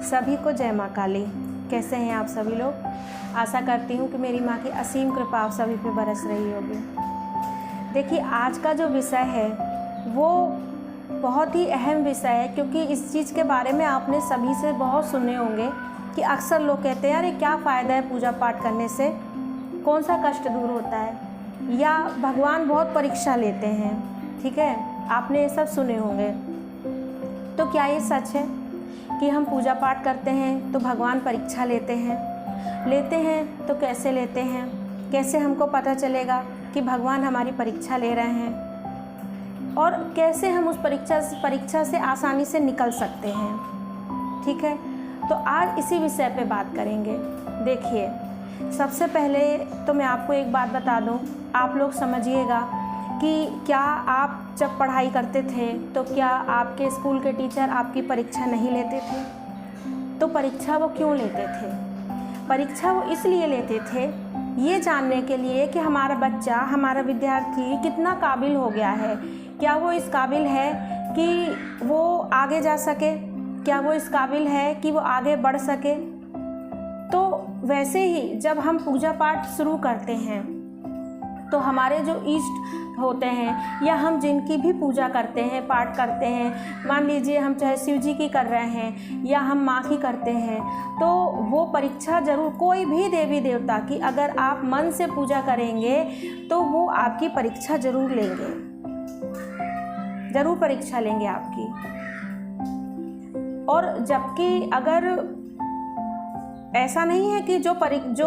सभी को जय माँ काली। कैसे हैं आप सभी लोग? आशा करती हूँ कि मेरी माँ की असीम कृपा आप सभी पे बरस रही होगी। देखिए, आज का जो विषय है वो बहुत ही अहम विषय है, क्योंकि इस चीज़ के बारे में आपने सभी से बहुत सुने होंगे कि अक्सर लोग कहते हैं, अरे क्या फ़ायदा है पूजा पाठ करने से, कौन सा कष्ट दूर होता है, या भगवान बहुत परीक्षा लेते हैं। ठीक है, आपने ये सब सुने होंगे। तो क्या ये सच है कि हम पूजा पाठ करते हैं तो भगवान परीक्षा लेते हैं तो कैसे लेते हैं? कैसे हमको पता चलेगा कि भगवान हमारी परीक्षा ले रहे हैं, और कैसे हम उस परीक्षा से आसानी से निकल सकते हैं? ठीक है, तो आज इसी विषय पे बात करेंगे। देखिए, सबसे पहले तो मैं आपको एक बात बता दूं, आप लोग समझिएगा कि क्या आप जब पढ़ाई करते थे तो क्या आपके स्कूल के टीचर आपकी परीक्षा नहीं लेते थे? तो परीक्षा वो क्यों लेते थे? परीक्षा वो इसलिए लेते थे ये जानने के लिए कि हमारा बच्चा, हमारा विद्यार्थी कितना काबिल हो गया है। क्या वो इस काबिल है कि वो आगे जा सके? क्या वो इस काबिल है कि वो आगे बढ़ सके? तो वैसे ही जब हम पूजा पाठ शुरू करते हैं तो हमारे जो इष्ट होते हैं या हम जिनकी भी पूजा करते हैं, पाठ करते हैं, मान लीजिए हम चाहे शिव जी की कर रहे हैं या हम माँ की करते हैं, तो वो परीक्षा ज़रूर, कोई भी देवी देवता की अगर आप मन से पूजा करेंगे तो वो आपकी परीक्षा ज़रूर लेंगे, ज़रूर परीक्षा लेंगे आपकी। और जबकि अगर ऐसा नहीं है कि जो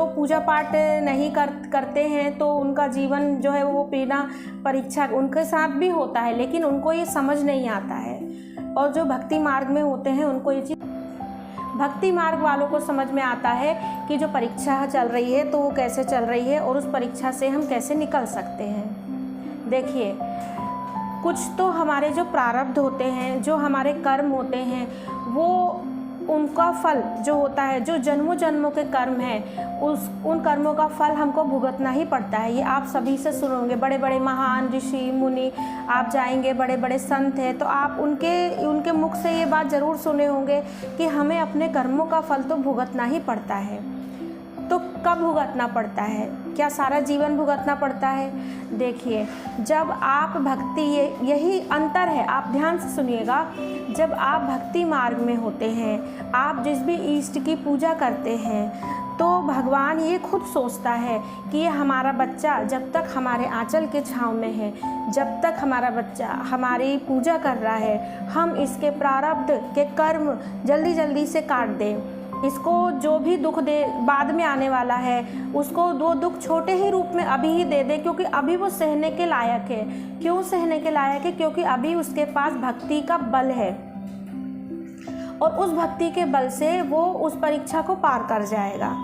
पूजा पाठ नहीं करते हैं तो उनका जीवन जो है वो बिना परीक्षा, उनके साथ भी होता है, लेकिन उनको ये समझ नहीं आता है। और जो भक्ति मार्ग में होते हैं उनको ये चीज़, भक्ति मार्ग वालों को समझ में आता है कि जो परीक्षा चल रही है तो वो कैसे चल रही है और उस परीक्षा से हम कैसे निकल सकते हैं। देखिए, कुछ तो हमारे जो प्रारब्ध होते हैं, जो हमारे कर्म होते हैं, वो उनका फल जो होता है, जो जन्मों जन्मों के कर्म हैं, उन कर्मों का फल हमको भुगतना ही पड़ता है। ये आप सभी से सुनोगे, बड़े बड़े महान ऋषि मुनि, आप जाएंगे, बड़े बड़े संत हैं तो आप उनके मुख से ये बात ज़रूर सुने होंगे कि हमें अपने कर्मों का फल तो भुगतना ही पड़ता है। तो कब भुगतना पड़ता है? क्या सारा जीवन भुगतना पड़ता है? देखिए, जब आप भक्ति, यही अंतर है, आप ध्यान से सुनिएगा। जब आप भक्ति मार्ग में होते हैं, आप जिस भी इष्ट की पूजा करते हैं, तो भगवान ये खुद सोचता है कि ये हमारा बच्चा जब तक हमारे आंचल के छाँव में है, जब तक हमारा बच्चा हमारी पूजा कर रहा है, हम इसके प्रारब्ध के कर्म जल्दी जल्दी से काट दें। इसको जो भी दुख दे बाद में आने वाला है, उसको वो दुख छोटे ही रूप में अभी ही दे दे, क्योंकि अभी वो सहने के लायक है। क्यों सहने के लायक है? क्योंकि अभी उसके पास भक्ति का बल है, और उस भक्ति के बल से वो उस परीक्षा को पार कर जाएगा।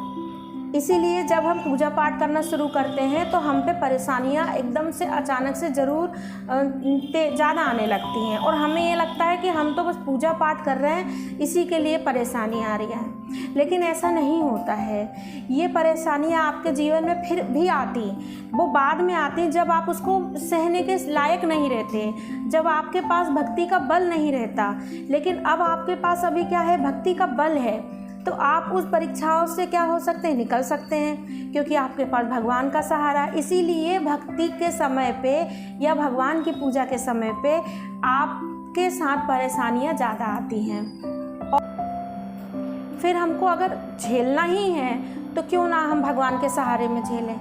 इसीलिए जब हम पूजा पाठ करना शुरू करते हैं तो हम पे परेशानियां एकदम से अचानक से ज़रूर ज़्यादा आने लगती हैं, और हमें ये लगता है कि हम तो बस पूजा पाठ कर रहे हैं, इसी के लिए परेशानी आ रही है। लेकिन ऐसा नहीं होता है। ये परेशानियां आपके जीवन में फिर भी आती, वो बाद में आती जब आप उसको सहने के लायक नहीं रहते, जब आपके पास भक्ति का बल नहीं रहता। लेकिन अब आपके पास अभी क्या है? भक्ति का बल है, तो आप उस परीक्षाओं से क्या हो सकते हैं? निकल सकते हैं, क्योंकि आपके पास भगवान का सहारा। इसीलिए भक्ति के समय पे या भगवान की पूजा के समय पे आपके साथ परेशानियां ज़्यादा आती हैं। और फिर हमको अगर झेलना ही है तो क्यों ना हम भगवान के सहारे में झेलें।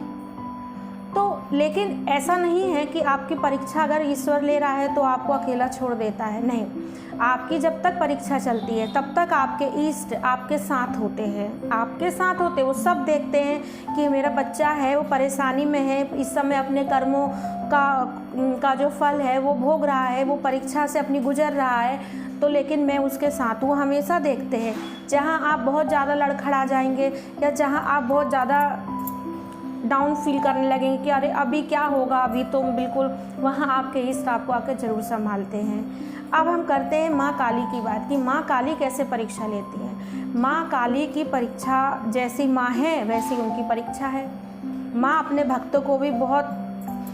तो लेकिन ऐसा नहीं है कि आपकी परीक्षा अगर ईश्वर ले रहा है तो आपको अकेला छोड़ देता है, नहीं। आपकी जब तक परीक्षा चलती है तब तक आपके इष्ट आपके साथ होते हैं, आपके साथ होते, वो सब देखते हैं कि मेरा बच्चा है वो परेशानी में है, इस समय अपने कर्मों का जो फल है वो भोग रहा है, वो परीक्षा से अपनी गुजर रहा है, तो लेकिन मैं उसके साथ हूँ। हमेशा देखते हैं जहाँ आप बहुत ज़्यादा लड़खड़ा जाएंगे या जहाँ आप बहुत ज़्यादा डाउन फील करने लगेंगे कि अरे अभी क्या होगा, अभी तो बिल्कुल, वहाँ आपके इष्ट आपको आकर ज़रूर संभालते हैं। अब हम करते हैं माँ काली की बात कि माँ काली कैसे परीक्षा लेती है। माँ काली की परीक्षा जैसी माँ है वैसी उनकी परीक्षा है। माँ अपने भक्तों को भी बहुत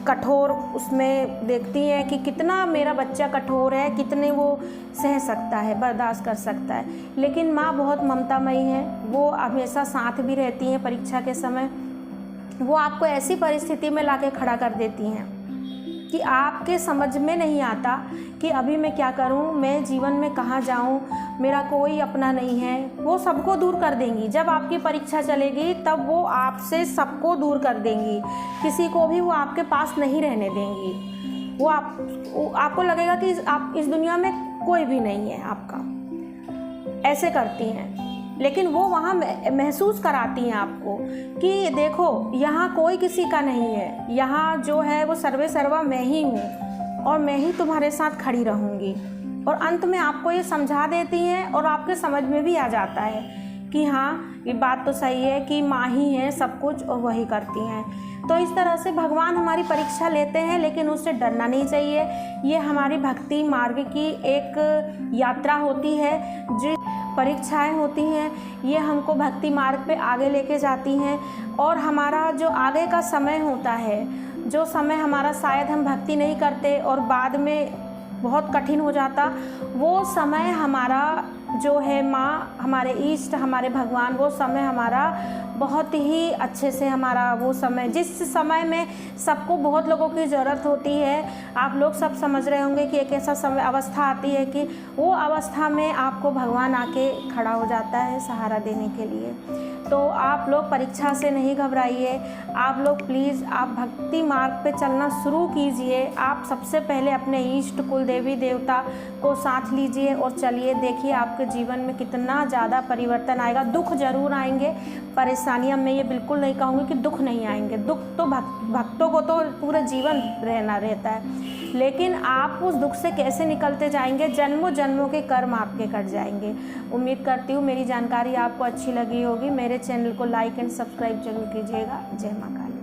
कठोर उसमें देखती हैं कि कितना मेरा बच्चा कठोर है, कितने वो सह सकता है, बर्दाश्त कर सकता है। लेकिन माँ बहुत ममतामयी है, वो हमेशा साथ भी रहती हैं परीक्षा के समय। वो आपको ऐसी परिस्थिति में लाके खड़ा कर देती हैं कि आपके समझ में नहीं आता कि अभी मैं क्या करूं, मैं जीवन में कहाँ जाऊं, मेरा कोई अपना नहीं है। वो सबको दूर कर देंगी। जब आपकी परीक्षा चलेगी तब वो आपसे सबको दूर कर देंगी, किसी को भी वो आपके पास नहीं रहने देंगी। वो आपको लगेगा कि आप इस दुनिया में कोई भी नहीं है आपका, ऐसे करती हैं। लेकिन वो वहाँ महसूस कराती हैं आपको कि देखो यहाँ कोई किसी का नहीं है, यहाँ जो है वो सर्वे सर्वा मैं ही हूँ और मैं ही तुम्हारे साथ खड़ी रहूँगी। और अंत में आपको ये समझा देती हैं और आपके समझ में भी आ जाता है कि हाँ ये बात तो सही है कि माँ ही है सब कुछ और वही करती हैं। तो इस तरह से भगवान हमारी परीक्षा लेते हैं, लेकिन उससे डरना नहीं चाहिए। ये हमारी भक्ति मार्ग की एक यात्रा होती है। जो परीक्षाएं होती हैं ये हमको भक्ति मार्ग पे आगे लेके जाती हैं। और हमारा जो आगे का समय होता है, जो समय हमारा शायद हम भक्ति नहीं करते और बाद में बहुत कठिन हो जाता, वो समय हमारा जो है माँ, हमारे इष्ट, हमारे भगवान, वो समय हमारा बहुत ही अच्छे से, हमारा वो समय जिस समय में सबको बहुत लोगों की ज़रूरत होती है, आप लोग सब समझ रहे होंगे कि एक ऐसा समय अवस्था आती है कि वो अवस्था में आपको भगवान आके खड़ा हो जाता है सहारा देने के लिए। तो आप लोग परीक्षा से नहीं घबराइए, आप लोग प्लीज़ आप भक्ति मार्ग पे चलना शुरू कीजिए। आप सबसे पहले अपने इष्ट कुल देवी देवता को साथ लीजिए और चलिए, देखिए आपके जीवन में कितना ज़्यादा परिवर्तन आएगा। दुख जरूर आएंगे, परेशानियां, मैं ये बिल्कुल नहीं कहूँगी कि दुख नहीं आएंगे। दुख तो भक्तों को तो पूरा जीवन रहना रहता है, लेकिन आप उस दुख से कैसे निकलते जाएंगे, जन्मों जन्मों के कर्म आपके कट जाएंगे। उम्मीद करती हूँ मेरी जानकारी आपको अच्छी लगी होगी। मेरे चैनल को लाइक एंड सब्सक्राइब जरूर कीजिएगा। जय माँ काली।